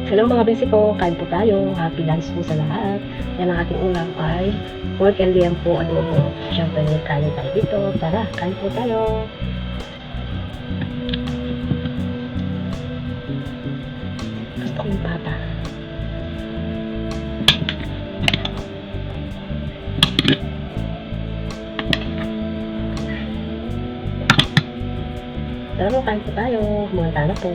Hello mga besi ko, kain po tayo. Happy lunch po sa lahat. Yan ang ating ulam ay pork and liam po adobo. Siyempre, kain tayo dito. Tara, kain po tayo. Gusto kong pata. Tara po, kain po tayo. Kumanta na po.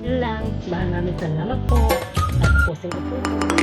Yun lang. Maraming salamat po. Tapusin ko po.